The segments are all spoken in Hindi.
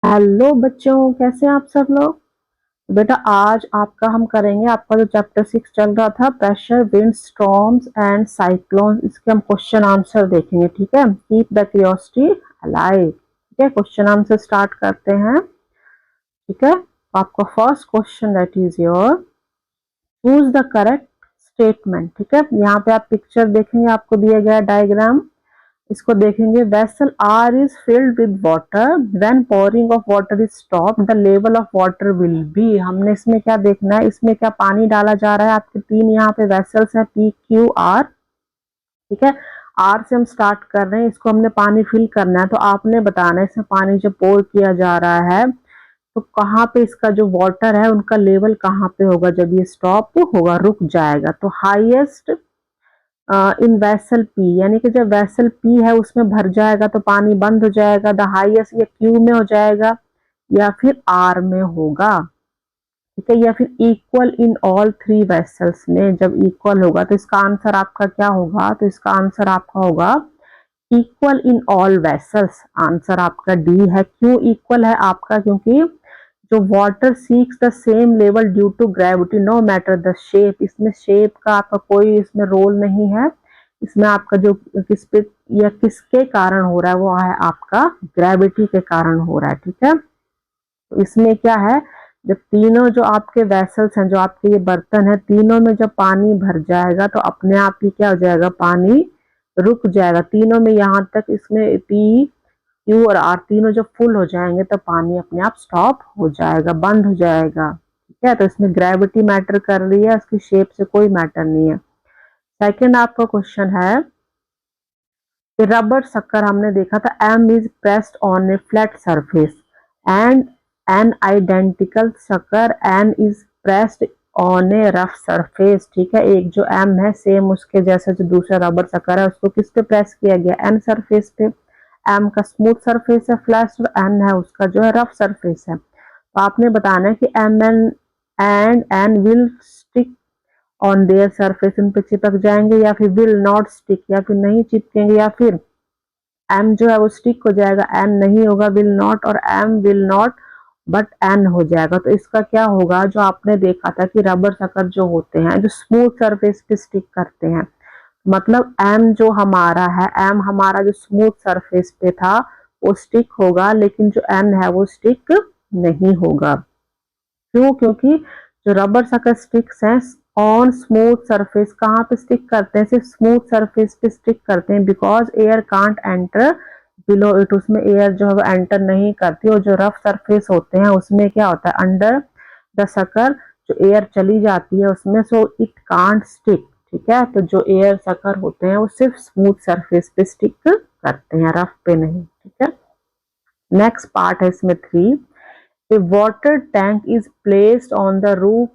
हेलो बच्चों, कैसे हैं आप सब लोग। बेटा आज आपका हम करेंगे आपका जो चैप्टर 6 चल रहा था, pressure, wind, storms and cyclone, इसके हम क्वेश्चन आंसर देखेंगे। ठीक है, कीप द क्यूरियोसिटी अलाइव। ठीक है, क्वेश्चन आंसर स्टार्ट करते हैं। ठीक है, आपका first question that is your, choose the correct statement. ठीक है, यहाँ पे आप पिक्चर देखेंगे, आपको दिया गया डायग्राम, इसको देखेंगे। Vessel are is filled with water, when pouring of water is stop the level of water will be. हमने इसमें क्या देखना है, इसमें क्या पानी डाला जा रहा है। आपके तीन यहाँ पे वेसल्स हैं, पी क्यू आर। ठीक है, आर से हम स्टार्ट कर रहे हैं, इसको हमने पानी फिल करना है। तो आपने बताना है इसमें पानी जब पोर किया जा रहा है तो कहाँ पे इसका जो वाटर है उनका लेवल कहाँ पे होगा जब ये स्टॉप होगा, रुक जाएगा। तो हाईएस्ट इन वेसल पी, यानी कि जब वेसल पी है उसमें भर जाएगा तो पानी बंद हो जाएगा। द हाईएस्ट या क्यू में हो जाएगा या फिर आर में होगा। ठीक है, या फिर equal in all three vessels में, जब इक्वल होगा तो इसका आंसर आपका क्या होगा, तो इसका आंसर आपका होगा equal in all vessels. Answer आपका डी है। क्यों इक्वल है आपका, क्योंकि जो water seeks the same level due to gravity no matter the shape. इसमें शेप का आपका कोई इसमें रोल नहीं है, इसमें आपका जो किस पे या किसके कारण हो रहा है वो है आपका ग्रेविटी के कारण हो रहा है। ठीक है, तो इसमें क्या है, जब तीनों जो आपके वेसल्स हैं, जो आपके ये बर्तन है, तीनों में जब पानी भर जाएगा तो अपने आप ही क्या हो जाएगा, पानी रुक जाएगा तीनों में। यहाँ तक इसमें पी क्यू और आर तीनों जब फुल हो जाएंगे तो पानी अपने आप स्टॉप हो जाएगा, बंद हो जाएगा। ठीक है, तो इसमें ग्रेविटी मैटर कर रही है, इसकी शेप से कोई मैटर नहीं है। सेकंड आपका क्वेश्चन है, रबर शक्कर हमने देखा था, M is pressed on a flat surface and an identical शक्कर N is pressed on a rough surface. ठीक है, एक जो एम है सेम उसके जैसा जो दूसरा रबर शक्कर है उसको किस पे प्रेस किया गया, एन सरफेस पे। एम का स्मूथ सरफेस है फ्लैट, और एन है उसका जो है रफ सरफेस है। तो आपने बताना है कि M and N will stick on their surface, इन पे चिपक जाएंगे या फिर विल नॉट स्टिक, या फिर नहीं चिपकेंगे, या फिर एम जो है वो स्टिक हो जाएगा, एन नहीं होगा, विल नॉट, और M will not but N हो जाएगा। तो इसका क्या होगा, जो आपने देखा था कि रबर शक्कर जो होते हैं जो स्मूथ सरफेस पे स्टिक करते हैं, मतलब एम जो हमारा है, एम हमारा जो स्मूथ सरफेस पे था वो स्टिक होगा, लेकिन जो एन है वो स्टिक नहीं होगा। क्यों, क्योंकि जो रबर शक्कर स्टिक्स हैं ऑन स्मूथ सरफेस, कहाँ पे स्टिक करते हैं, सिर्फ स्मूथ सरफेस पे स्टिक करते हैं, because air can't enter below it, उसमें एयर जो है वो एंटर नहीं करती। और जो रफ सरफेस होते हैं उसमें क्या होता है, अंडर द शक्कर जो एयर चली जाती है उसमें, सो इट कांट स्टिक। ठीक है, तो जो एयर शक्कर होते हैं वो सिर्फ स्मूथ सरफेस पे स्टिक करते हैं, रफ पे नहीं। ठीक है, नेक्स्ट पार्ट है इसमें 3, a water tank is placed on the roof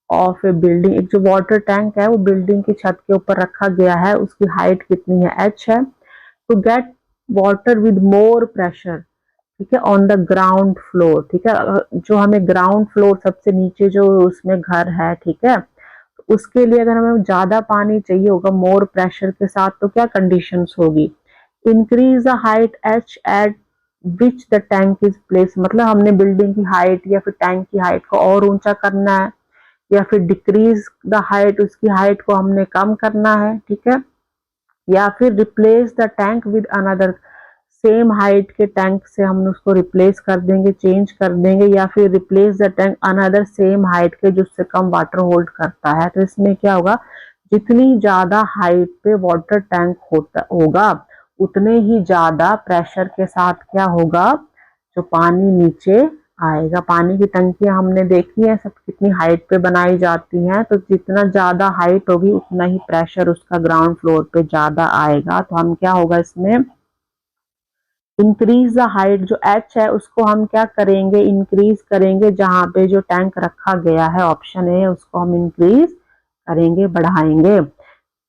of a building. एक जो वाटर टैंक है वो बिल्डिंग की छत के ऊपर रखा गया है, उसकी हाइट कितनी है, एच है। To get water with more pressure, ठीक है, ऑन द ग्राउंड फ्लोर। ठीक है, जो हमें ग्राउंड फ्लोर सबसे नीचे जो उसमें घर है, ठीक है, तो उसके लिए अगर हमें ज्यादा पानी चाहिए होगा मोर प्रेशर के साथ, तो क्या कंडीशंस होगी, increase the height H eight which the tank is place, मतलब हमने बिल्डिंग की हाइट या फिर टैंक की हाइट को और ऊंचा करना है, या फिर डिक्रीज द हाइट, उसकी हाइट को हमने कम करना है। ठीक है, या फिर replace the tank with another, same height के टैंक से हम उसको रिप्लेस कर देंगे, चेंज कर देंगे, या फिर replace the tank another same height के जो उससे कम वाटर होल्ड करता है। तो इसमें क्या होगा, जितनी ज्यादा हाइट पे वाटर टैंक होगा उतने ही ज्यादा प्रेशर के साथ क्या होगा, जो पानी नीचे आएगा। पानी की टंकियां हमने देखी है सब कितनी हाइट पे बनाई जाती हैं, तो जितना ज्यादा हाइट होगी उतना ही प्रेशर उसका ग्राउंड फ्लोर पे ज्यादा आएगा। तो हम क्या होगा इसमें, इंक्रीज द हाइट, जो एच है उसको हम क्या करेंगे, इंक्रीज करेंगे, जहां पे जो टैंक रखा गया है ऑप्शन है उसको हम इंक्रीज करेंगे, बढ़ाएंगे।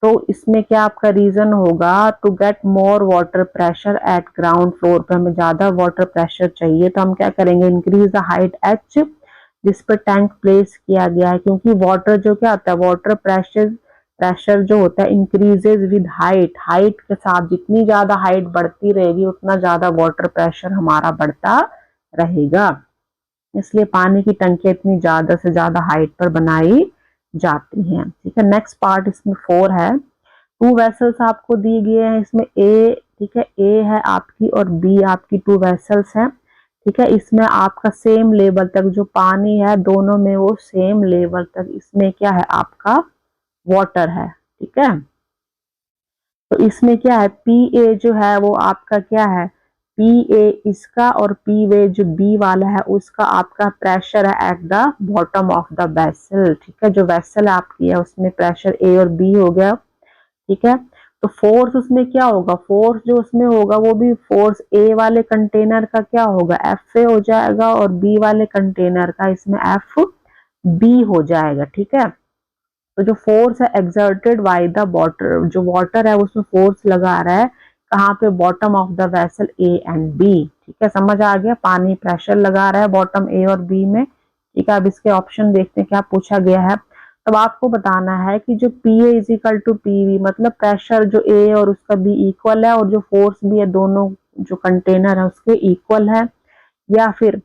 तो इसमें क्या आपका रीजन होगा, to get more water pressure at ground floor पे, हमें ज्यादा वाटर प्रेशर चाहिए तो हम क्या करेंगे, इंक्रीज द हाइट एच जिस पर टैंक प्लेस किया गया है, क्योंकि वाटर जो क्या होता है, वाटर प्रेशर प्रेशर जो होता है इंक्रीजेज विद हाइट, हाइट के साथ जितनी ज्यादा हाइट बढ़ती रहेगी उतना ज्यादा वाटर प्रेशर हमारा बढ़ता रहेगा। इसलिए पानी की टंकियां इतनी ज्यादा से ज्यादा हाइट पर बनाई जाती हैं। ठीक है, नेक्स्ट पार्ट इसमें 4 है। टू वेसल्स आपको दिए गए हैं, इसमें ए, ठीक है, ए है आपकी और बी आपकी टू वेसल्स हैं। ठीक है, इसमें आपका सेम लेवल तक जो पानी है दोनों में वो सेम लेवल तक इसमें क्या है आपका वाटर है। ठीक है, तो इसमें क्या है पी ए जो है वो आपका क्या है पी ए इसका और पी वे जो बी वाला है उसका आपका प्रेशर है eight the bottom of the vessel. ठीक है, जो वेसल आपकी है उसमें प्रेशर ए और बी हो गया। ठीक है, तो फोर्स उसमें क्या होगा, फोर्स जो उसमें होगा वो भी फोर्स ए वाले कंटेनर का क्या होगा एफ ए हो जाएगा और बी वाले कंटेनर का इसमें एफ बी हो जाएगा। ठीक है, तो जो फोर्स है एक्सर्टेड बाय द वाटर, जो वाटर है उसमें फोर्स लगा रहा है कहाँ पे bottom of the vessel A and B. ठीक है, समझ आ गया, पानी प्रेशर लगा रहा है बॉटम ए और बी में। ठीक है, अब इसके ऑप्शन देखते हैं क्या पूछा गया है। तब आपको बताना है कि जो P A is equal to P V, मतलब प्रेशर जो ए और उसका बी इक्वल है और जो फोर्स भी है दोनों जो कंटेनर है उसके इक्वल है, या फिर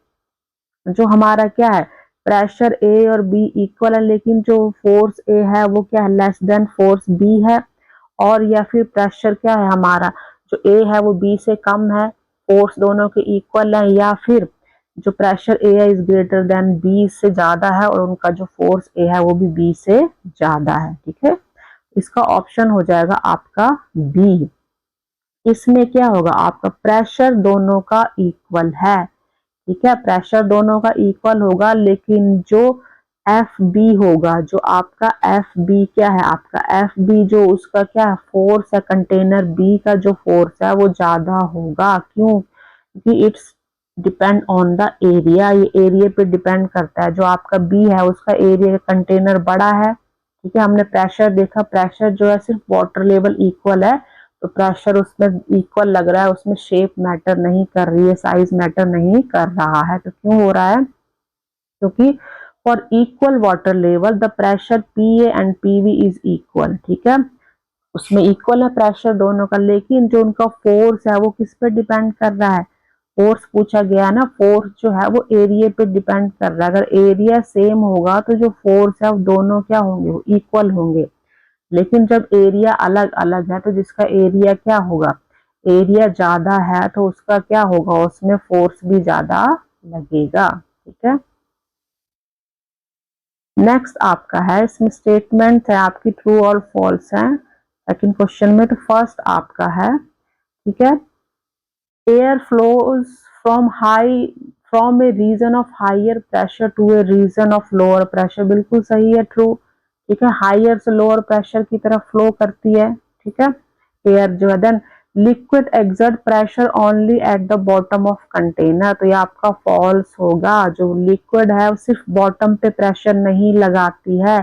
जो हमारा क्या है प्रेशर ए और बी इक्वल है लेकिन जो फोर्स ए है वो क्या है लेस देन फोर्स बी है, और या फिर प्रेशर क्या है हमारा जो ए है वो बी से कम है, फोर्स दोनों के इक्वल है, या फिर जो प्रेशर ए है इज ग्रेटर देन बी से ज्यादा है और उनका जो फोर्स ए है वो भी बी से ज्यादा है। ठीक है, इसका ऑप्शन हो जाएगा आपका बी। इसमें क्या होगा आपका प्रेशर दोनों का इक्वल है। ठीक है, प्रेशर दोनों का इक्वल होगा लेकिन जो एफ बी होगा, जो आपका एफ बी क्या है आपका एफ बी जो उसका क्या है फोर्स है कंटेनर बी का जो फोर्स है वो ज्यादा होगा। क्यों, क्योंकि it's depend on the area, ये एरिया पे डिपेंड करता है। जो आपका बी है उसका एरिया कंटेनर बड़ा है। ठीक है, हमने प्रेशर देखा, प्रेशर जो है सिर्फ वाटर लेवल इक्वल है तो प्रेशर उसमें इक्वल लग रहा है, उसमें शेप मैटर नहीं कर रही है, साइज मैटर नहीं कर रहा है। तो क्यों हो रहा है, क्योंकि for equal water level the pressure P A and P V is equal. ठीक है, उसमें इक्वल है प्रेशर दोनों का, लेकिन जो उनका फोर्स है वो किस पे डिपेंड कर रहा है, फोर्स पूछा गया ना, फोर्स जो है वो एरिया पे डिपेंड कर रहा है। अगर एरिया सेम होगा तो जो फोर्स है वो दोनों क्या होंगे वो इक्वल होंगे, लेकिन जब एरिया अलग अलग है तो जिसका एरिया क्या होगा एरिया ज्यादा है तो उसका क्या होगा उसमें फोर्स भी ज्यादा लगेगा। ठीक है, नेक्स्ट आपका है इसमें स्टेटमेंट है आपकी ट्रू और फॉल्स है सेकंड क्वेश्चन में। तो फर्स्ट आपका है, ठीक है, air flows from high from a region of higher pressure to a region of lower pressure, बिल्कुल सही है, ट्रू। ठीक है, हायर से लोअर प्रेशर की तरफ फ्लो करती है। ठीक है, एयर जो है। Then liquid exert pressure only at the bottom of container, तो ये आपका फॉल्स होगा। जो लिक्विड है वो सिर्फ बॉटम पे प्रेशर नहीं लगाती है,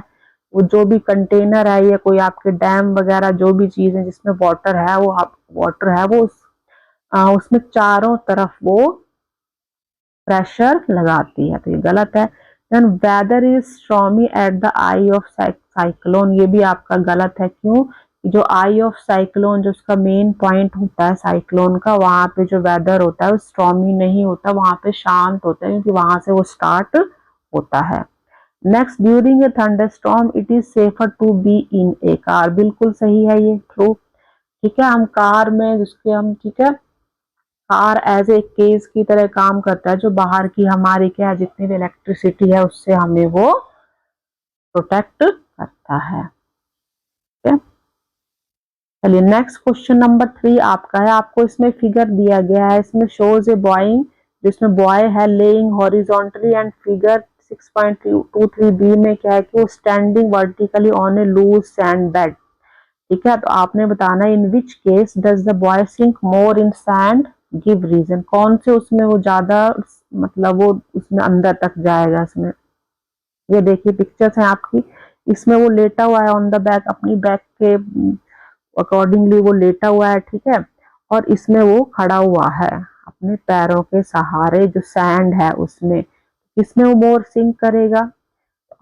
वो जो भी कंटेनर है या कोई आपके डैम वगैरह जो भी चीज है जिसमें वाटर है वो उसमें चारों तरफ वो प्रेशर लगाती है, तो ये गलत है। Then weather is stormy at the eye of cyclone, ये भी आपका गलत है। क्यों, जो आई ऑफ साइक्लोन जो उसका मेन पॉइंट होता है साइक्लोन का, वहां पे जो वेदर होता है वो स्टॉर्मी नहीं होता, वहां पे शांत होता है क्योंकि वहां से वो स्टार्ट होता है। Next, during a thunderstorm it is safer to be in a car, बिल्कुल सही है ये, ट्रू। ठीक है, हम कार में जिसके हम, ठीक है, कार एज ए केस की तरह काम करता है जो बाहर की हमारी क्या है जितनी भी इलेक्ट्रिसिटी है उससे हमें वो प्रोटेक्ट करता है। ठीक है, चलिए नेक्स्ट क्वेश्चन नंबर 3 आपका है। आपको इसमें फिगर दिया गया है, इसमें शोज ए बॉइंग, जिसमें बॉय है lying horizontally and figure 6.23 B में क्या है कि वो standing vertically on a loose sand bed. ठीक है, तो आपने बताना in which case does the boy sink more in sand, give reason, कौन से उसमें वो ज्यादा मतलब वो उसमें अंदर तक जाएगा। इसमें ये देखिए पिक्चर्स हैं आपकी, इसमें वो लेटा हुआ है ऑन द बैक, अपनी बैक के अकॉर्डिंगली वो लेटा हुआ है। ठीक है, और इसमें वो खड़ा हुआ है अपने पैरों के सहारे, जो सैंड है उसमें, इसमें वो मोर सिंक करेगा।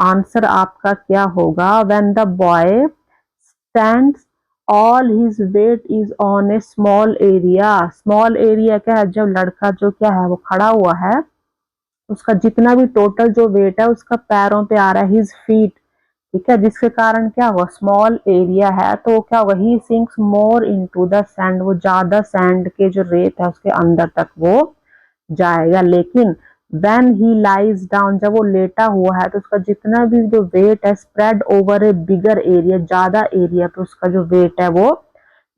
आंसर आपका क्या होगा, when the boy stands all his weight is on A small area, small area क्या है जब लड़का जो क्या है वो खड़ा हुआ है उसका जितना भी टोटल जो वेट है उसका पैरों पे आ रहा है, हिज फीट, ठीक है, जिसके कारण क्या हुआ, स्मॉल एरिया है तो क्या होगा, he sinks more into the sand, वो ज्यादा सैंड के जो रेत है उसके अंदर तक वो जाएगा। लेकिन व्हेन ही लाइज डाउन, जब वो लेटा हुआ है तो उसका जितना भी जो वेट है स्प्रेड ओवर ए बिगर एरिया, ज्यादा एरिया पे उसका जो वेट है वो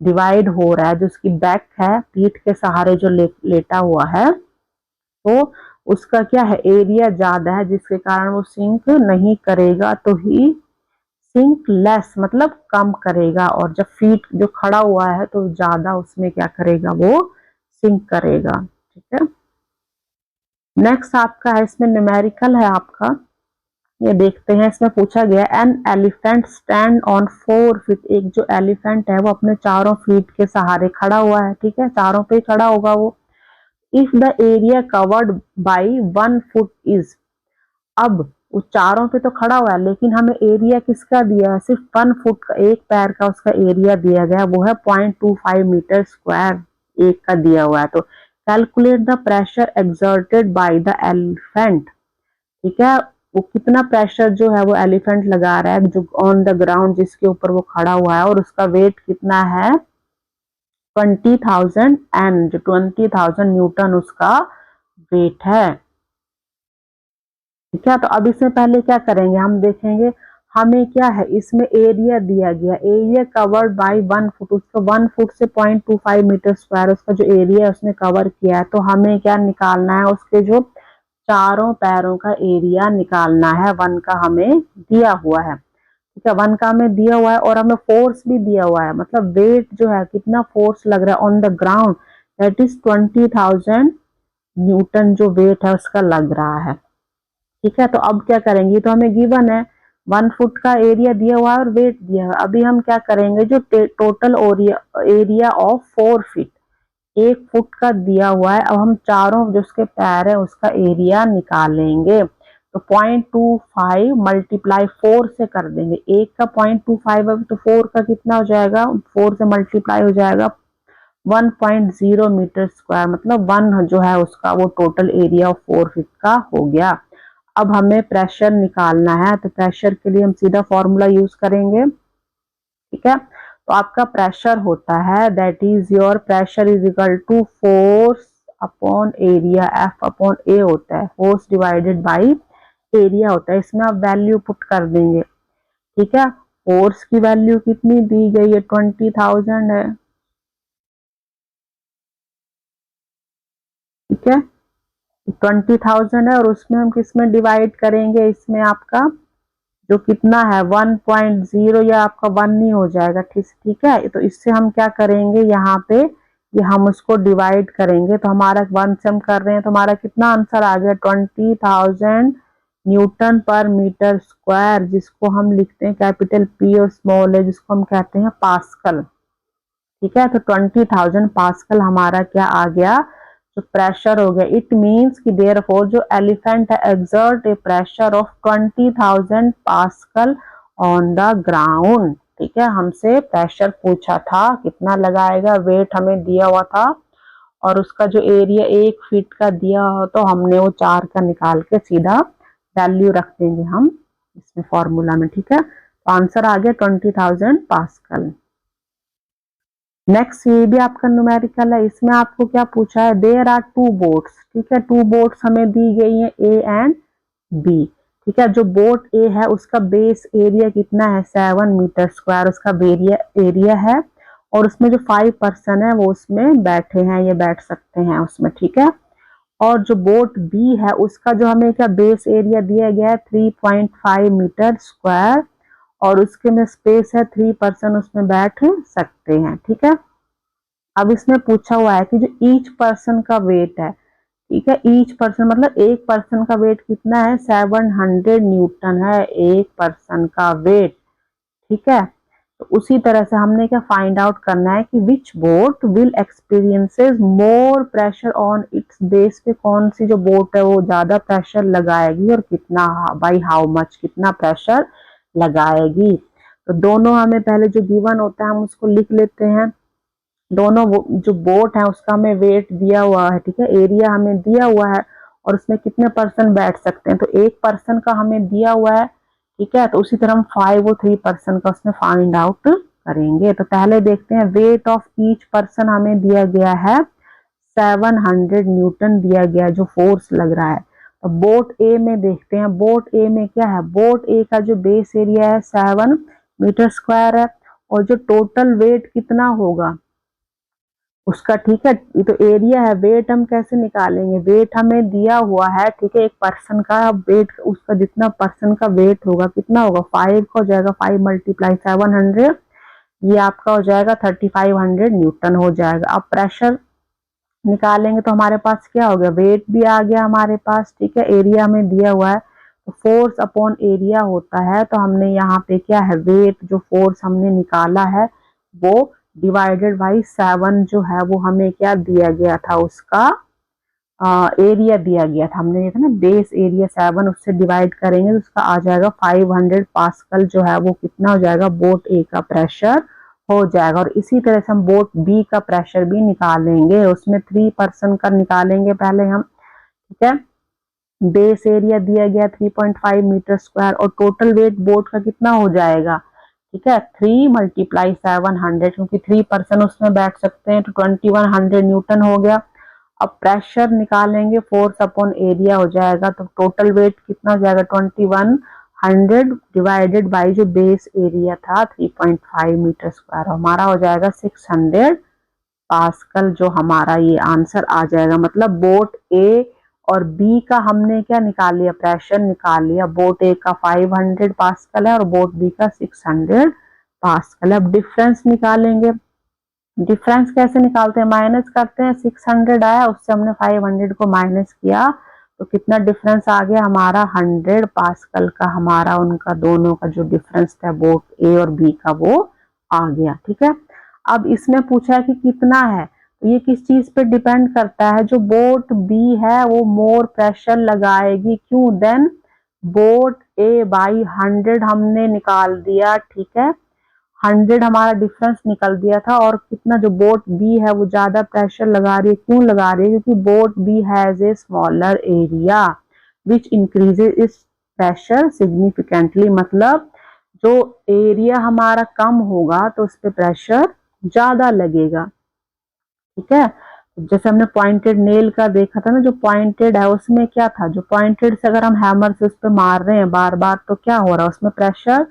डिवाइड हो रहा है। जो उसकी बैक है, पीठ के सहारे जो लेटा हुआ है, तो उसका क्या है, एरिया ज्यादा है, जिसके कारण वो सिंक नहीं करेगा, तो ही सिंक लेस मतलब कम करेगा। और जब फीट जो खड़ा हुआ है तो ज्यादा उसमें क्या करेगा, वो सिंक करेगा। ठीक है, नेक्स्ट आपका है, इसमें न्यूमेरिकल है आपका, ये देखते हैं। इसमें पूछा गया an elephant stand on 4 feet, एक जो एलिफेंट है वो अपने चारों फीट के सहारे खड़ा हुआ है, ठीक है, चारों पे ही खड़ा होगा वो। If the area covered by 1 foot is, अब वो चारों पे तो खड़ा हुआ है लेकिन हमें एरिया किसका दिया है, सिर्फ 1 फुट का, एक पैर का उसका एरिया दिया गया, वो है 0.25 मीटर स्क्वायर एक का दिया हुआ है। तो calculate the pressure exerted by the elephant, ठीक है, वो कितना प्रेशर जो है वो एलिफेंट लगा रहा है जो ऑन द ग्राउंड, जिसके ऊपर वो खड़ा हुआ है, और उसका वेट कितना है 20,000 एन, जो 20,000 न्यूटन उसका वेट है। ठीक है, तो अब इसमें पहले क्या करेंगे, हम देखेंगे हमें क्या है, इसमें एरिया दिया गया, एरिया कवर्ड बाय 1 फुट, उसका 1 फुट से 0.25 मीटर स्क्वायर उसका जो एरिया है उसने कवर किया है। तो हमें क्या निकालना है, उसके जो चारों पैरों का एरिया निकालना है, 1 का हमें दिया हुआ है। ठीक है, 1 का हमें दिया हुआ है और हमें फोर्स भी दिया हुआ है, मतलब वेट जो है कितना फोर्स लग रहा है on the ground, that is 20,000 Newton जो वेट है उसका लग रहा है। ठीक है, तो अब क्या करेंगे, तो हमें गिवन है 1 फुट का एरिया दिया हुआ है और वेट दिया हुआ है। अभी हम क्या करेंगे, जो total area of 4 feet, 1 foot का दिया हुआ है, अब हम चारों जो उसके पैर है उसका एरिया निकालेंगे। तो 0.25 मल्टीप्लाई 4 से कर देंगे, एक का 0.25 है तो 4 का कितना हो जाएगा, 4 से मल्टीप्लाई हो जाएगा 1.0 मीटर स्क्वायर, मतलब 1 जो है उसका वो टोटल एरिया ऑफ 4 फीट का हो गया। अब हमें प्रेशर निकालना है, तो प्रेशर के लिए हम सीधा फॉर्मूला यूज करेंगे। ठीक है, तो आपका प्रेशर होता है, that is your pressure is equal to force upon area, F upon A होता है, फोर्स डिवाइडेड बाय एरिया होता है। इसमें आप वैल्यू पुट कर देंगे। ठीक है, फोर्स की वैल्यू कितनी दी गई है, 20,000 है। ठीक है, 20,000 है और उसमें हम किस में डिवाइड करेंगे, इसमें आपका जो कितना है 1.0, या आपका 1 नहीं हो जाएगा, ठीक है, तो इससे हम क्या करेंगे, यहाँ पे ये हम उसको डिवाइड करेंगे, तो हमारा 1 से हम कर रहे हैं तो हमारा कितना आंसर आ गया, 20,000 न्यूटन पर मीटर स्क्वायर, जिसको हम लिखते हैं कैपिटल पी और स्मॉल है जिसको हम कहते हैं पास्कल। ठीक है, तो 20,000 पास्कल हमारा क्या आ गया, जो प्रेशर हो गया। इट मीन्स कि देयरफॉर जो एलिफेंट है exert A pressure of 20,000 pascal on the ground. ठीक है, हमसे प्रेशर पूछा था, कितना लगाएगा, वेट हमें दिया हुआ था और उसका जो एरिया 1 फीट का दिया हो, तो हमने वो 4 का निकाल के सीधा वैल्यू रख देंगे हम इसमें फॉर्मूला में। ठीक है, तो आंसर आ गया 20,000 पास्कल। नेक्स्ट ये भी आपका न्यूमेरिकल है, इसमें आपको क्या पूछा है, देयर आर 2 बोट्स। ठीक है, 2 बोट्स हमें दी गई है, ए एंड बी। ठीक है, जो बोट ए है उसका बेस एरिया कितना है, 7 मीटर स्क्वायर उसका एरिया है, और उसमें जो 5 पर्सन है वो उसमें बैठे हैं, ये बैठ सकते हैं उसमें। ठीक है, और जो बोट बी है उसका जो हमें क्या बेस एरिया दिया गया है 3.5 मीटर स्क्वायर, और उसके में स्पेस है 3 पर्सन उसमें बैठ सकते हैं। ठीक है, अब इसमें पूछा हुआ है कि जो ईच पर्सन का वेट है, ठीक है, ईच पर्सन मतलब एक पर्सन का वेट कितना है, 700 न्यूटन है एक पर्सन का वेट। ठीक है, तो उसी तरह से हमने क्या फाइंड आउट करना है कि which boat will experiences more pressure on its base, पे कौन सी जो बोट है वो ज्यादा प्रेशर लगाएगी और कितना, बाई हाउ मच, कितना प्रेशर लगाएगी। तो दोनों हमें पहले जो गिवन होता है हम उसको लिख लेते हैं। दोनों जो बोट है उसका हमें वेट दिया हुआ है, ठीक है, एरिया हमें दिया हुआ है, और उसमें कितने पर्सन बैठ सकते हैं, तो 1 पर्सन का हमें दिया हुआ है, ठीक है। तो उसी तरह हम 5 और 3 पर्सन का उसमें फाइंड आउट करेंगे। तो पहले देखते हैं वेट ऑफ ईच पर्सन हमें दिया गया है 700 न्यूटन दिया गया जो फोर्स लग रहा है। तो बोट ए में देखते हैं, बोट ए में क्या है, बोट ए का जो बेस एरिया है 7 मीटर स्क्वायर है और जो टोटल वेट कितना होगा उसका, ठीक है। ये तो एरिया है, वेट हम कैसे निकालेंगे, वेट हमें दिया हुआ है, ठीक है। एक पर्सन का वेट, उसका जितना पर्सन का वेट होगा कितना होगा 5 का हो जाएगा, 5 मल्टीप्लाई 700, ये आपका हो जाएगा 3500 न्यूटन हो जाएगा। अब प्रेशर निकालेंगे तो हमारे पास क्या हो गया, वेट भी आ गया हमारे पास, ठीक है। एरिया हमें दिया हुआ है, तो फोर्स अपॉन एरिया होता है, तो हमने यहाँ पे क्या है, वेट जो फोर्स हमने निकाला है वो डिवाइडेड बाई 7 जो है वो हमें क्या दिया गया था, उसका एरिया दिया गया था, हमने देखा ना बेस एरिया 7, उससे डिवाइड करेंगे तो उसका आ जाएगा 500 पास्कल जो है वो कितना हो जाएगा, बोट ए का प्रेशर हो जाएगा। और इसी तरह से हम बोट बी का प्रेशर भी निकालेंगे, उसमें 3 पर्सन का निकालेंगे पहले हम, ठीक है। बेस एरिया दिया गया 3.5 मीटर स्क्वायर और टोटल वेट बोट का कितना हो जाएगा, ठीक है, 3 मल्टीप्लाई 700, क्योंकि 3 पर्सन उसमें बैठ सकते हैं, तो 2100 न्यूटन हो गया। अब प्रेशर निकालेंगे, फोर्स अपॉन एरिया हो जाएगा, तो टोटल वेट कितना हो जाएगा 2100 डिवाइडेड बाई जो बेस एरिया था 3.5 मीटर स्क्वायर, हमारा हो जाएगा 600 पास्कल, जो हमारा ये आंसर आ जाएगा। मतलब बोट ए और बी का हमने क्या निकाल लिया, प्रेशर निकाल लिया। बोट ए का 500 पास्कल है और बोट बी का 600 पास्कल। अब डिफरेंस निकालेंगे, डिफरेंस कैसे निकालते हैं, माइनस करते हैं, 600 आया उससे हमने 500 को माइनस किया तो कितना डिफरेंस आ गया हमारा 100 पास्कल का, हमारा उनका दोनों का जो डिफरेंस था बोट ए और बी का वो आ गया, ठीक है। अब इसमें पूछा है कि कितना है, तो ये किस चीज पे डिपेंड करता है, जो बोट बी है वो मोर प्रेशर लगाएगी, क्यों, देन बोट ए बाई 100 हमने निकाल दिया, ठीक है। 100 हमारा डिफरेंस निकल दिया था और कितना जो बोट बी है वो ज्यादा प्रेशर लगा रही है, क्यों लगा रही है, क्योंकि boat B has a smaller area which increases इस प्रेशर सिग्निफिकेंटली, मतलब जो एरिया हमारा कम होगा तो उस पर प्रेशर ज्यादा लगेगा, ठीक है। जैसे हमने पॉइंटेड नेल का देखा था ना, जो पॉइंटेड है उसमें क्या था, जो पॉइंटेड से अगर हम हैमर से उस पर मार रहे हैं बार बार तो क्या हो रहा है, उसमें प्रेशर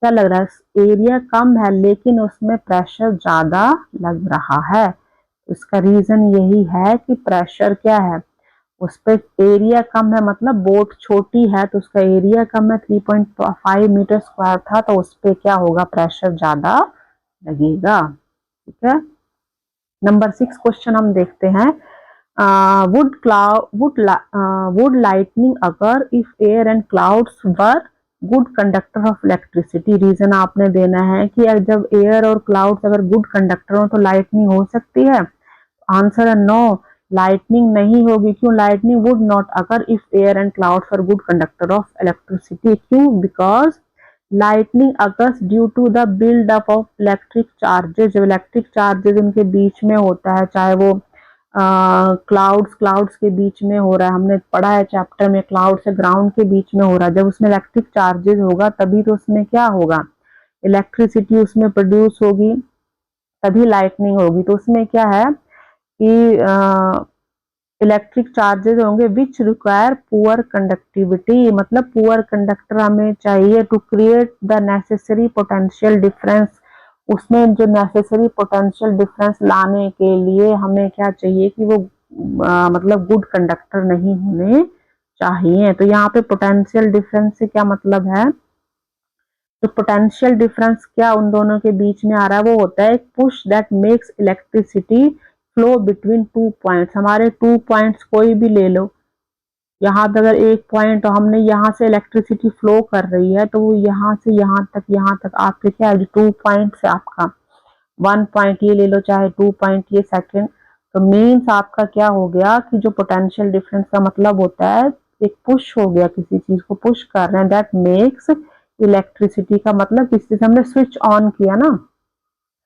क्या लग रहा है, एरिया कम है लेकिन उसमें प्रेशर ज्यादा लग रहा है। इसका रीजन यही है कि प्रेशर क्या है, उस पर एरिया कम है, मतलब बोट छोटी है तो उसका एरिया कम है, 3.5 मीटर स्क्वायर था, तो उस पर क्या होगा, प्रेशर ज्यादा लगेगा, ठीक है। नंबर 6 क्वेश्चन हम देखते हैं, वुड लाइटनिंग अगर if air and clouds were good conductor of electricity. Reason आपने देना है कि जब एयर और क्लाउड्स अगर गुड कंडक्टर हो तो लाइटनिंग हो सकती है, आंसर है नो, लाइटनिंग नहीं होगी। क्यों, lightning would not occur if air and clouds are good conductor of electricity, क्यों, because lightning occurs due to the build up of electric charges, जब इलेक्ट्रिक चार्जेस उनके बीच में होता है, चाहे वो क्लाउड्स के बीच में हो रहा है, हमने पढ़ा है चैप्टर में क्लाउड से ग्राउंड के बीच में हो रहा है, जब उसमें इलेक्ट्रिक चार्जेस होगा तभी तो उसमें क्या होगा, इलेक्ट्रिसिटी उसमें प्रोड्यूस होगी, तभी लाइटनिंग होगी। तो उसमें क्या है कि इलेक्ट्रिक चार्जेस होंगे विच रिक्वायर पुअर कंडक्टिविटी, मतलब पुअर कंडक्टर हमें चाहिए to create the necessary potential difference, उसमें जो नेसेसरी पोटेंशियल डिफरेंस लाने के लिए हमें क्या चाहिए कि वो मतलब गुड कंडक्टर नहीं होने चाहिए। तो यहाँ पे पोटेंशियल डिफरेंस से क्या मतलब है, तो पोटेंशियल डिफरेंस क्या उन दोनों के बीच में आ रहा है, वो होता है push that makes electricity flow between 2 points. हमारे 2 पॉइंट्स कोई भी ले लो, यहाँ पे अगर एक पॉइंट तो हमने यहाँ से इलेक्ट्रिसिटी फ्लो कर रही है तो वो यहाँ से यहाँ तक आपके क्या है, 2 पॉइंट से आपका 1 पॉइंट ये ले लो चाहे 2 पॉइंट ये सेकंड, तो मीन्स आपका क्या हो गया कि जो पोटेंशियल डिफरेंस का मतलब होता है एक पुश हो गया, किसी चीज को पुश कर रहे हैं, दैट मेक्स इलेक्ट्रिसिटी का मतलब किसी से हमने स्विच ऑन किया ना,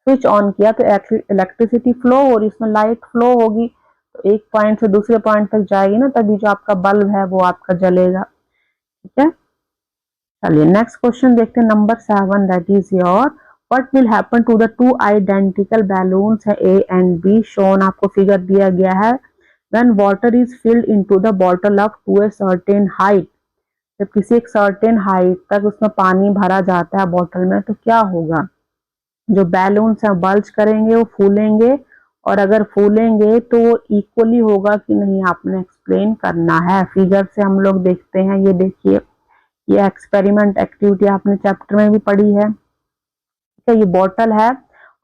स्विच ऑन किया तो इलेक्ट्रिसिटी फ्लो हो रही, इसमें लाइट फ्लो होगी, तो एक पॉइंट से दूसरे पॉइंट तक जाएगी ना, तभी जो आपका बल्ब है वो आपका जलेगा। ठीक है, चलिए नेक्स्ट क्वेश्चन देखते हैं, number 7, that is your what will happen to the two identical balloons है ए एंड बी शोन, आपको फिगर दिया गया है। When water is filled into the bottle up to a certain height, जब किसी एक सर्टेन हाइट तक उसमें पानी भरा जाता है बॉटल में, तो क्या होगा, जो बैलून्स हैं बल्ज करेंगे, वो फूलेंगे, और अगर फूलेंगे तो वो इक्वली होगा कि नहीं, आपने एक्सप्लेन करना है। फिगर से हम लोग देखते हैं, ये देखिए, ये एक्सपेरिमेंट एक्टिविटी आपने चैप्टर में भी पढ़ी है। ठीक है, ये बॉटल है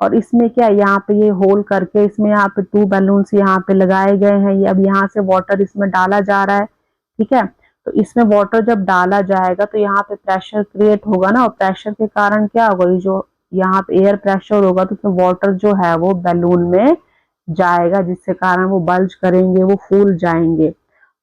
और इसमें क्या, यहाँ पे ये होल करके इसमें यहाँ पे 2 बैलून्स यहाँ पे लगाए गए हैं। ये अब यहाँ से वाटर इसमें डाला जा रहा है। ठीक है, तो इसमें वाटर जब डाला जाएगा तो यहाँ पे प्रेशर क्रिएट होगा ना, और प्रेशर के कारण क्या होगा, ये जो यहाँ पे एयर प्रेशर होगा तो उसमें वाटर जो है वो बैलून में जाएगा, जिसके कारण वो बल्ज करेंगे, वो फूल जाएंगे।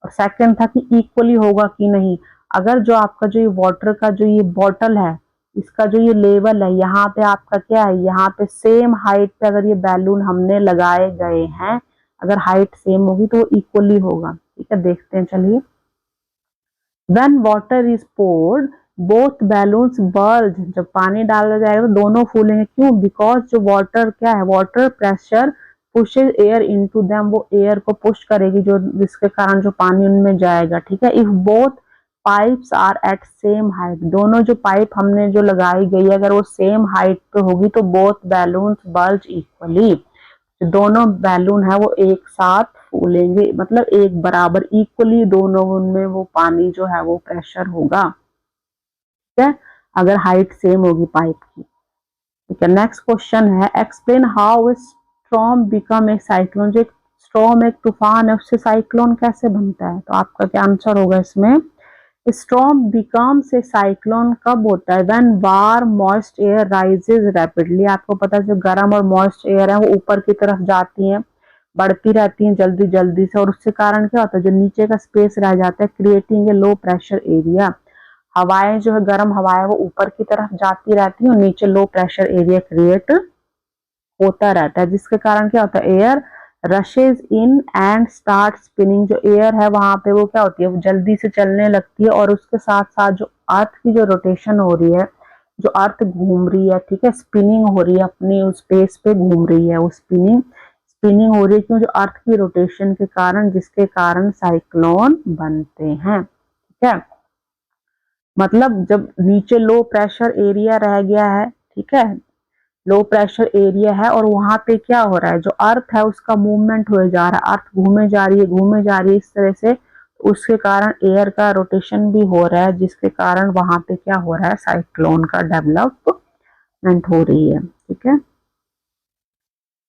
और सेकंड था कि इक्वली होगा कि नहीं, अगर जो आपका जो ये वाटर का जो ये बॉटल है, इसका जो ये लेवल है, यहाँ पे आपका क्या है, यहाँ पे सेम हाइट पे अगर ये बैलून हमने लगाए गए हैं, अगर हाइट सेम होगी तो वो इक्वली होगा। ठीक है, देखते हैं, चलिए। When water is poured, both balloons bulge, जब पानी डाला जाएगा तो दोनों फूलेंगे, क्यों, बिकॉज जो वाटर क्या है, water pressure pushes air into them, वो एयर को पुश करेगी, जो जिसके कारण जो पानी उनमें जाएगा। ठीक है, if both pipes are at same height, दोनों जो पाइप हमने जो लगाई गई है अगर वो सेम हाइट पे होगी तो बोथ बैलून्स बल्ज इक्वली, जो दोनों बैलून है वो एक साथ फूलेंगे, मतलब एक बराबर इक्वली दोनों उनमें वो पानी जो है वो प्रेशर होगा। ठीक है, अगर हाइट सेम होगी पाइप की। ठीक है, नेक्स्ट क्वेश्चन है, explain how storm become a cyclone, जो स्टॉर्म एक तूफान है, उससे साइक्लोन कैसे बनता है, तो आपका क्या आंसर होगा इसमें, स्टॉर्म बिकम्स ए साइक्लोन कब होता है, when warm moist air rises rapidly, आपको पता है जो गर्म और मॉइस्ट एयर है वो ऊपर की तरफ जाती हैं, बढ़ती रहती हैं जल्दी जल्दी से, और उसके कारण क्या होता है, जो नीचे का स्पेस रह जाता है, creating a low pressure area, हवाएं जो है गर्म हवाएं वो ऊपर की तरफ जाती रहती है और नीचे लो प्रेशर एरिया क्रिएट होता रहता है, जिसके कारण क्या होता है, air rushes in and start spinning, जो एयर है वहां पे वो क्या होती है, वो जल्दी से चलने लगती है, और उसके साथ साथ जो अर्थ की जो रोटेशन हो रही है, जो अर्थ घूम रही है, ठीक है, स्पिनिंग हो रही है, अपनी उस स्पेस पे घूम रही है, वो स्पिनिंग स्पिनिंग हो रही है क्यों, जो अर्थ की रोटेशन के कारण, जिसके कारण साइक्लोन बनते हैं। ठीक है, मतलब जब नीचे लो प्रेशर एरिया रह गया है, ठीक है, लो प्रेशर एरिया है, और वहां पे क्या हो रहा है, जो अर्थ है उसका मूवमेंट हो जा रहा है, अर्थ घूमे जा रही है घूमे जा रही है इस तरह से, उसके कारण एयर का रोटेशन भी हो रहा है, जिसके कारण वहां पे क्या हो रहा है, साइक्लोन का डेवलपमेंट हो रही है। ठीक है,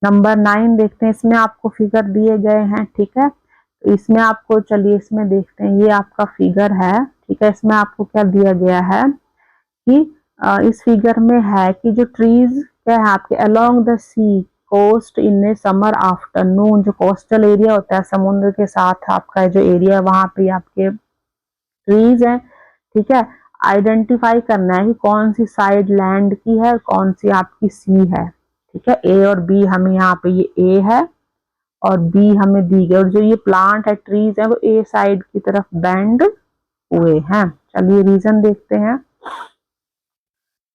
नंबर 9 देखते हैं, इसमें आपको फिगर दिए गए हैं। ठीक है, तो इसमें आपको, चलिए इसमें देखते हैं, ये आपका फिगर है। ठीक है, इसमें आपको क्या दिया गया है कि इस फिगर में है कि जो ट्रीज क्या है आपके along the sea coast in a summer afternoon, जो कोस्टल एरिया होता है समुद्र के साथ आपका जो एरिया है वहां पे आपके ट्रीज हैं। ठीक है, आइडेंटिफाई करना है कि कौन सी साइड लैंड की है, कौन सी आपकी सी है। ठीक है, ए और बी हमें यहाँ पे, ये ए है और बी हमें दी गई, और जो ये प्लांट है ट्रीज है वो ए साइड की तरफ बेंड हुए हैं। चलिए रीजन देखते हैं,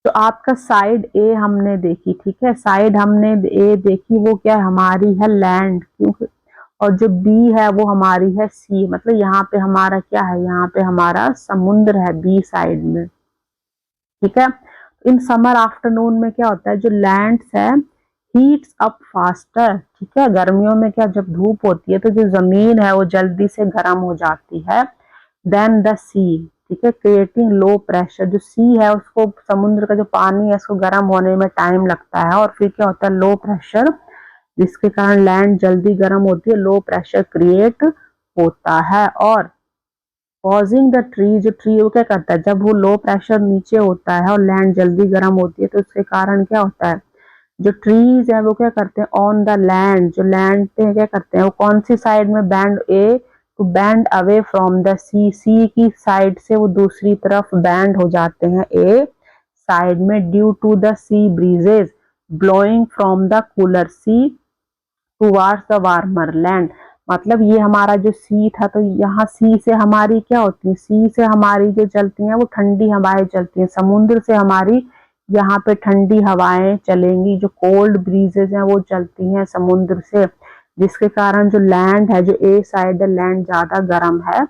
तो आपका साइड ए हमने देखी, ठीक है, साइड हमने ए देखी, वो क्या है, हमारी है लैंड, क्योंकि, और जो बी है वो हमारी है सी, मतलब यहाँ पे हमारा क्या है, यहाँ पे हमारा समुद्र है बी साइड में। ठीक है, इन समर आफ्टरनून में क्या होता है, जो लैंड्स है हीट्स अप फास्टर। ठीक है, गर्मियों में क्या, जब धूप होती है तो जो जमीन है वो जल्दी से गर्म हो जाती है देन द सी। ठीक है, क्रिएटिंग लो प्रेशर, जो सी है उसको, समुद्र का जो पानी है उसको गर्म होने में टाइम लगता है, और फिर क्या होता है, लो प्रेशर, जिसके कारण लैंड जल्दी गर्म होती है, लो प्रेशर क्रिएट होता है, और कॉजिंग द ट्री, जो ट्री वो क्या करता है, जब वो लो प्रेशर नीचे होता है और लैंड जल्दी गर्म होती है तो उसके कारण क्या होता है, जो ट्रीज है वो क्या करते हैं, ऑन द लैंड, जो लैंड पे क्या करते हैं, वो कौन सी साइड में bend, a to bend away from the sea, sea की साइड से वो दूसरी तरफ बैंड हो जाते हैं ए साइड में, due to the sea breezes blowing from the cooler sea towards the warmer land. मतलब ये हमारा जो सी था, तो यहाँ सी से हमारी क्या होती है, सी से हमारी जो चलती हैं वो ठंडी हवाएं चलती हैं, समुद्र से हमारी यहाँ पे ठंडी हवाएं चलेंगी, जो कोल्ड ब्रीजेज हैं वो चलती हैं समुद्र से, जिसके कारण जो लैंड है, जो ए साइड लैंड ज्यादा गर्म है,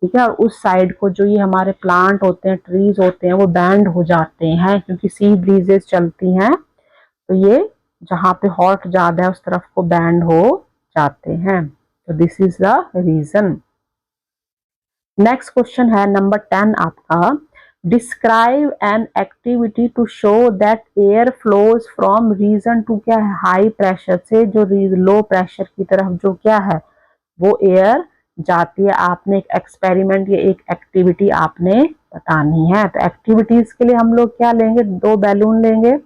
ठीक है, और उस साइड को जो ये हमारे प्लांट होते हैं, ट्रीज होते हैं, वो बैंड हो जाते हैं क्योंकि सी ब्रीजेस चलती हैं, तो ये जहाँ पे हॉट ज्यादा है उस तरफ को बैंड हो जाते हैं। तो this is the reason. Next question है नंबर 10 आपका, describe an activity to show that air flows from region to क्या है, हाई प्रेशर से जो लो प्रेशर की तरफ जो क्या है वो एयर जाती है। आपने एक एक्सपेरिमेंट या एक एक्टिविटी आपने बतानी है। तो एक्टिविटीज के लिए हम लोग क्या लेंगे, 2 बैलून लेंगे।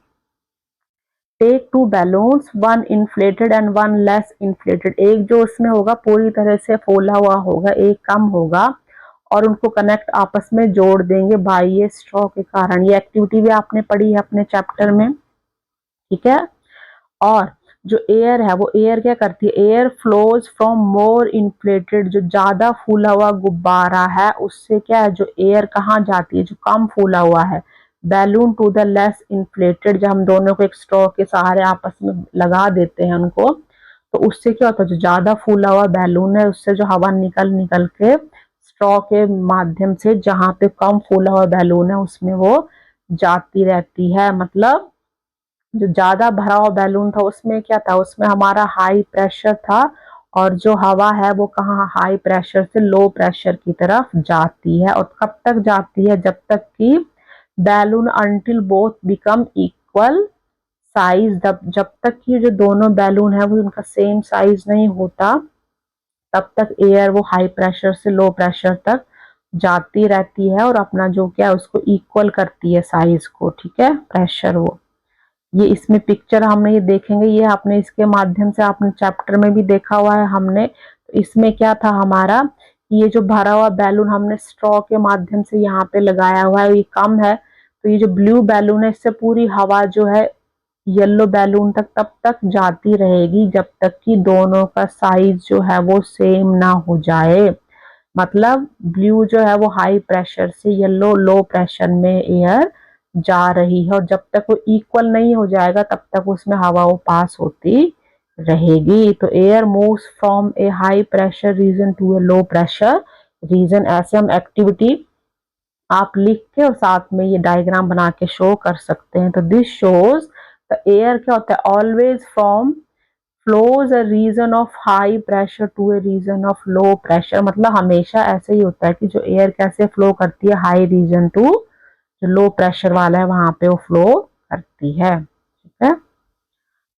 Take 2 balloons, 1 inflated and 1 less inflated. एक जो उसमें होगा पूरी तरह से फूला हुआ होगा, एक कम होगा, और उनको कनेक्ट आपस में जोड़ देंगे बाई ये स्ट्रॉ के कारण। ये एक्टिविटी भी आपने पढ़ी है अपने चैप्टर में, ठीक है। और जो एयर है वो एयर क्या करती है, air flows from more inflated, जो ज्यादा फूला हुआ गुब्बारा है उससे क्या है, जो एयर कहाँ जाती है, जो कम फूला हुआ है, balloon to the less inflated. जब हम दोनों को एक स्ट्रॉ के सहारे आपस में लगा देते हैं उनको, तो उससे क्या होता है, जो ज्यादा फूला हुआ बैलून है उससे जो हवा निकल निकल के स्ट्रॉ के माध्यम से जहां पे कम फूला हुआ बैलून है उसमें वो जाती रहती है। मतलब जो ज्यादा भरा हुआ बैलून था उसमें क्या था, उसमें हमारा हाई प्रेशर था, और जो हवा है वो कहाँ, हाई प्रेशर से लो प्रेशर की तरफ जाती है। और कब तक जाती है, जब तक कि balloon until both become equal size, जब तक कि जो दोनों बैलून है वो उनका सेम साइज नहीं होता, तब तक एयर वो हाई प्रेशर से लो प्रेशर तक जाती रहती है और अपना जो क्या है उसको इक्वल करती है साइज को, ठीक है, प्रेशर वो। ये इसमें पिक्चर हमने ये देखेंगे, ये आपने इसके माध्यम से आपने चैप्टर में भी देखा हुआ है हमने। तो इसमें क्या था हमारा, ये जो भरा हुआ बैलून हमने स्ट्रॉ के माध्यम से यहाँ पे लगाया हुआ है, ये कम है, तो ये जो ब्लू बैलून है इससे पूरी हवा जो है येलो बैलून तक तब तक जाती रहेगी जब तक कि दोनों का साइज जो है वो सेम ना हो जाए। मतलब ब्लू जो है वो हाई प्रेशर से येलो लो प्रेशर में एयर जा रही है, और जब तक वो इक्वल नहीं हो जाएगा तब तक उसमें हवा वो पास होती रहेगी। तो air moves from a high pressure region to a low pressure region. ऐसे हम एक्टिविटी आप लिख के और साथ में ये डायग्राम बना के शो कर सकते हैं। तो दिस शोज द एयर क्या होता है, always from flows a region of high pressure to a region of low pressure. मतलब हमेशा ऐसे ही होता है कि जो एयर कैसे फ्लो करती है, हाई रीजन टू जो लो प्रेशर वाला है वहां पे वो फ्लो करती है, ठीक है।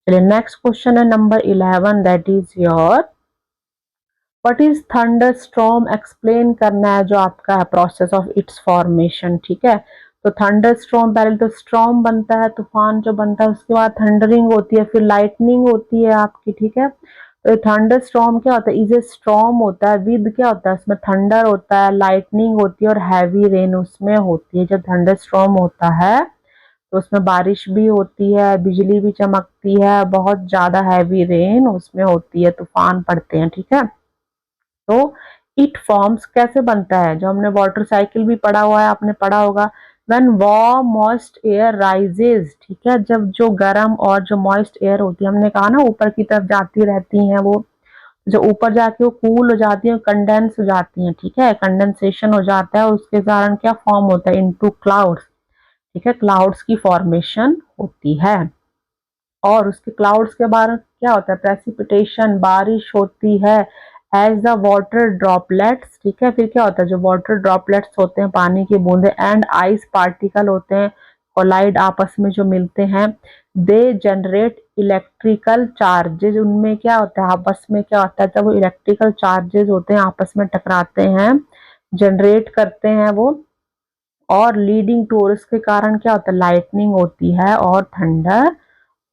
चलिए नेक्स्ट क्वेश्चन है number 11, that is your what is thunder storm. Explain करना है जो आपका है प्रोसेस ऑफ इट्स फॉर्मेशन, ठीक है। तो थंडर स्टॉर्म, पहले तो स्टॉर्म बनता है, तूफान जो बनता है, उसके बाद थंडरिंग होती है, फिर लाइटनिंग होती है आपकी, ठीक है। तो थंडर स्टॉर्म क्या होता है, इज ए स्टॉर्म होता है विद क्या होता है, उसमें थंडर होता है, लाइटनिंग होती है और हैवी रेन उसमें होती है। जब थंडर स्टॉर्म होता है तो उसमें बारिश भी होती है, बिजली भी चमकती है, बहुत ज्यादा हैवी रेन उसमें होती है, तूफान पड़ते हैं, ठीक है। तो इट फॉर्म्स कैसे बनता है, जो हमने वाटर साइकिल भी पढ़ा हुआ है, आपने पढ़ा होगा। When warm moist air rises, ठीक है, जब जो गर्म और जो मॉइस्ट एयर होती है, हमने कहा ना ऊपर की तरफ जाती रहती हैं, वो जो ऊपर जाके वो कूल हो जाती है, कंडेंस हो जाती है, ठीक है, कंडेंसेशन हो जाता है, उसके कारण क्या फॉर्म होता है, इनटू क्लाउड्स, ठीक है, क्लाउड्स की फॉर्मेशन होती है। और उसके क्लाउड्स के बाद क्या होता है, प्रेसिपिटेशन, बारिश होती है, एज द वाटर ड्रॉपलेट्स, ठीक है। फिर क्या होता है, जो वाटर ड्रॉपलेट्स होते हैं, पानी की बूंदे, एंड आइस पार्टिकल होते हैं, कोलाइड आपस में जो मिलते हैं, दे जनरेट इलेक्ट्रिकल चार्जेज। उनमें क्या होता है, आपस में क्या होता है, जब वो इलेक्ट्रिकल चार्जेज होते हैं आपस में टकराते हैं, जनरेट करते हैं वो, और लीडिंग टू, उसके कारण क्या होता है, लाइटनिंग होती है और थंडर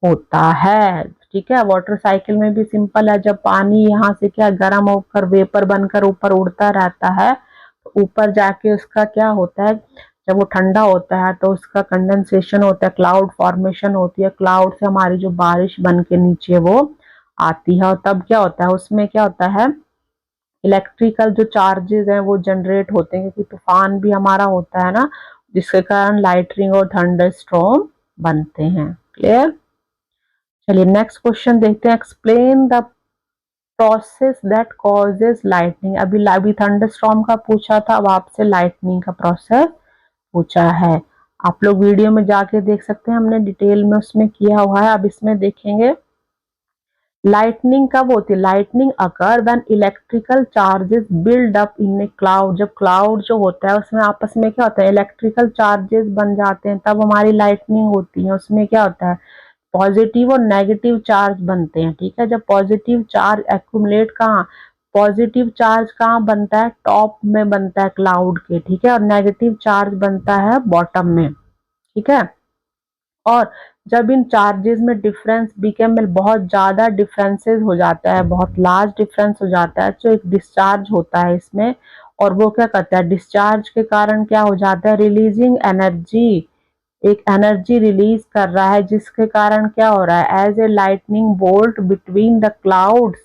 होता है, ठीक है। वाटर साइकिल में भी सिंपल है, जब पानी यहाँ से क्या गर्म होकर वेपर बनकर ऊपर उड़ता रहता है, तो ऊपर जाके उसका क्या होता है, जब वो ठंडा होता है तो उसका कंडेंसेशन होता है, क्लाउड फॉर्मेशन होती है, क्लाउड से हमारी जो बारिश बन के नीचे वो आती है, और तब क्या होता है, उसमें क्या होता है, इलेक्ट्रिकल जो चार्जेस हैं वो जनरेट होते हैं, क्योंकि तूफान भी हमारा होता है ना, जिसके कारण लाइटनिंग और थंडर स्टॉर्म बनते हैं। क्लियर। चलिए नेक्स्ट क्वेश्चन देखते हैं। Explain the process that causes lightning. अभी थंडर स्टॉर्म का पूछा था, अब आपसे लाइटनिंग का प्रोसेस पूछा है। आप लोग वीडियो में जाके देख सकते हैं, हमने डिटेल में उसमें किया हुआ है। अब इसमें देखेंगे लाइटनिंग कब होती है। Lightning occur when electrical charges build up in A cloud. जब क्लाउड जो होता है उसमें आपस में क्या होता है, इलेक्ट्रिकल चार्जेस बन जाते हैं, तब हमारी लाइटनिंग होती है। उसमें क्या होता है, पॉजिटिव और नेगेटिव चार्ज बनते हैं। ठीक है, जब पॉजिटिव चार्ज एक्यूमुलेट कहाँ, पॉजिटिव चार्ज कहाँ बनता है, टॉप में बनता है क्लाउड के। ठीक है, और नेगेटिव चार्ज बनता है बॉटम में। ठीक है, और जब इन चार्जेस में डिफरेंस बिकेम, बहुत ज्यादा डिफरेंसेस हो जाता है, बहुत लार्ज डिफरेंस हो जाता है, तो एक डिस्चार्ज होता है इसमें। और वो क्या करता है, डिस्चार्ज के कारण क्या हो जाता है, रिलीजिंग एनर्जी, एक एनर्जी रिलीज कर रहा है, जिसके कारण क्या हो रहा है, as a lightning bolt between the clouds.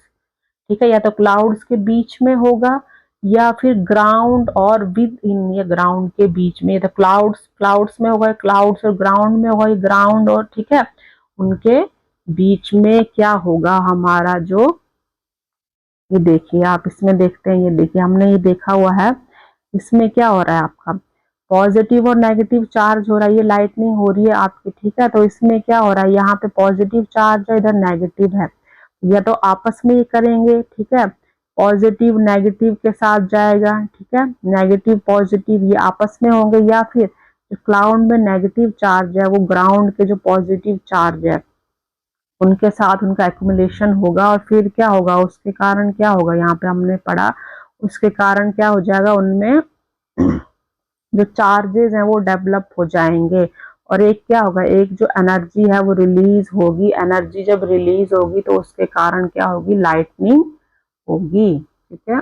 ठीक है, या तो क्लाउड्स के बीच में होगा, या फिर ग्राउंड और विद इन, या ग्राउंड के बीच में। तो क्लाउड्स क्लाउड्स में होगा, क्लाउड्स और ग्राउंड में होगा, ग्राउंड और, ठीक है, उनके बीच में क्या होगा हमारा जो, ये देखिए आप इसमें देखते हैं, ये देखिए हमने ये देखा हुआ है, इसमें क्या हो रहा है आपका, पॉजिटिव और नेगेटिव चार्ज हो रहा है, ये लाइटनिंग हो रही है आपकी। ठीक है, तो इसमें क्या हो रहा है, यहाँ पे पॉजिटिव चार्ज है, इधर नेगेटिव है, या तो आपस में ये करेंगे। ठीक है, पॉजिटिव नेगेटिव के साथ जाएगा। ठीक है, नेगेटिव पॉजिटिव ये आपस में होंगे, या फिर क्लाउड में नेगेटिव चार्ज है वो ग्राउंड के जो पॉजिटिव चार्ज है उनके साथ उनका एक्यूमुलेशन होगा, और फिर क्या होगा, उसके कारण क्या होगा, यहाँ पे हमने पढ़ा, उसके कारण क्या हो जाएगा, उनमें जो चार्जेस हैं वो डेवलप हो जाएंगे, और एक क्या होगा, एक जो एनर्जी है वो रिलीज होगी। एनर्जी जब रिलीज होगी तो उसके कारण क्या होगी, लाइटनिंग होगी। ठीक है,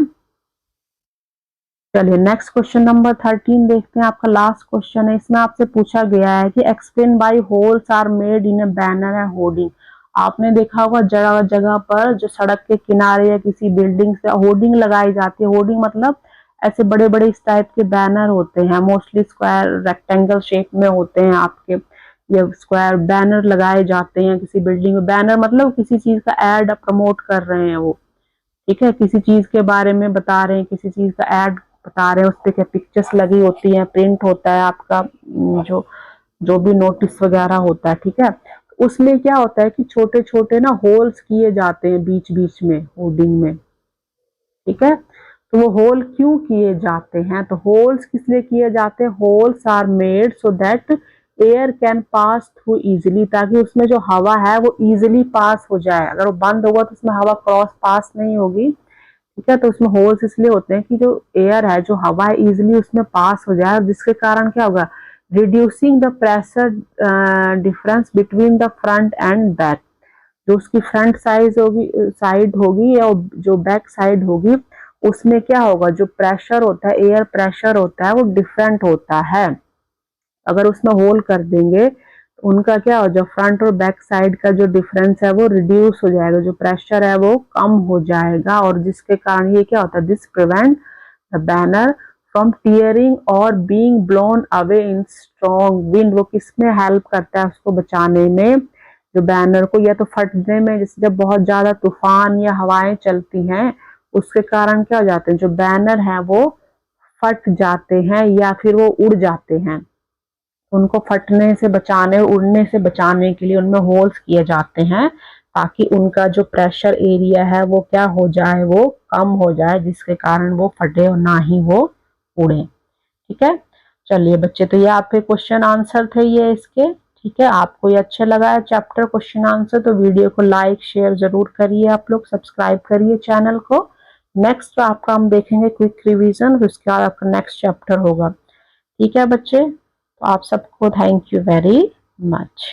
चलिए नेक्स्ट क्वेश्चन नंबर 13 देखते हैं, आपका लास्ट क्वेश्चन है। इसमें आपसे पूछा गया है कि explain by holes are made in a banner है होर्डिंग। आपने देखा होगा जगह जगह पर जो सड़क के किनारे या किसी बिल्डिंग से होर्डिंग लगाई जाती है। होर्डिंग मतलब ऐसे बड़े बड़े इस टाइप के बैनर होते हैं, मोस्टली स्क्वायर रेक्टेंगल शेप में होते हैं आपके, ये स्क्वायर बैनर लगाए जाते हैं किसी बिल्डिंग में। बैनर मतलब किसी चीज का एड प्रमोट कर रहे हैं वो, ठीक है, किसी चीज के बारे में बता रहे हैं, किसी चीज का एड बता रहे हैं, उस पर क्या पिक्चर्स लगी होती हैं, प्रिंट होता है आपका, जो जो भी नोटिस वगैरह होता है। ठीक है, उसमें क्या होता है कि छोटे छोटे ना होल्स किए जाते हैं बीच बीच में होर्डिंग में। ठीक है, तो वो होल क्यों किए जाते हैं, तो होल्स किस लिए किए जाते हैं, holes are made so that air can pass through easily, ताकि उसमें जो हवा है वो इजिली पास हो जाए। अगर वो बंद होगा तो उसमें हवा क्रॉस पास नहीं होगी। ठीक है, तो उसमें होल्स इसलिए होते हैं कि जो एयर है, जो हवा है, इजिली उसमें पास हो जाए, जिसके कारण क्या होगा, reducing the pressure difference between the front end back. जो उसकी फ्रंट साइड होगी या जो बैक साइड होगी, उसमें क्या होगा, जो प्रेशर होता है, एयर प्रेशर होता है, वो डिफरेंट होता है। अगर उसमें होल कर देंगे तो उनका क्या हो, जो फ्रंट और बैक साइड का जो डिफरेंस है वो रिड्यूस हो जाएगा, जो प्रेशर है वो कम हो जाएगा, और जिसके कारण ये क्या होता है, this prevent the banner from tearing or being blown away in strong wind. वो किसमें हेल्प करता है, उसको बचाने में, जो बैनर को, या तो फटने में, जैसे जब बहुत ज्यादा तूफान या हवाएं चलती हैं उसके कारण क्या हो जाते हैं, जो बैनर है वो फट जाते हैं या फिर वो उड़ जाते हैं। उनको फटने से बचाने, उड़ने से बचाने के लिए उनमें होल्स किए जाते हैं, ताकि उनका जो प्रेशर एरिया है वो क्या हो जाए, वो कम हो जाए, जिसके कारण वो फटे और ना ही वो उड़े। ठीक है, चलिए बच्चे, तो ये आपके क्वेश्चन आंसर थे ये इसके। ठीक है, आपको ये अच्छे लगा है चैप्टर क्वेश्चन आंसर, तो वीडियो को लाइक शेयर जरूर करिए, आप लोग सब्सक्राइब करिए चैनल को। नेक्स्ट आपका हम देखेंगे क्विक रिवीजन, उसके बाद आपका नेक्स्ट चैप्टर होगा। ठीक है बच्चे, तो आप सबको थैंक यू वेरी मच।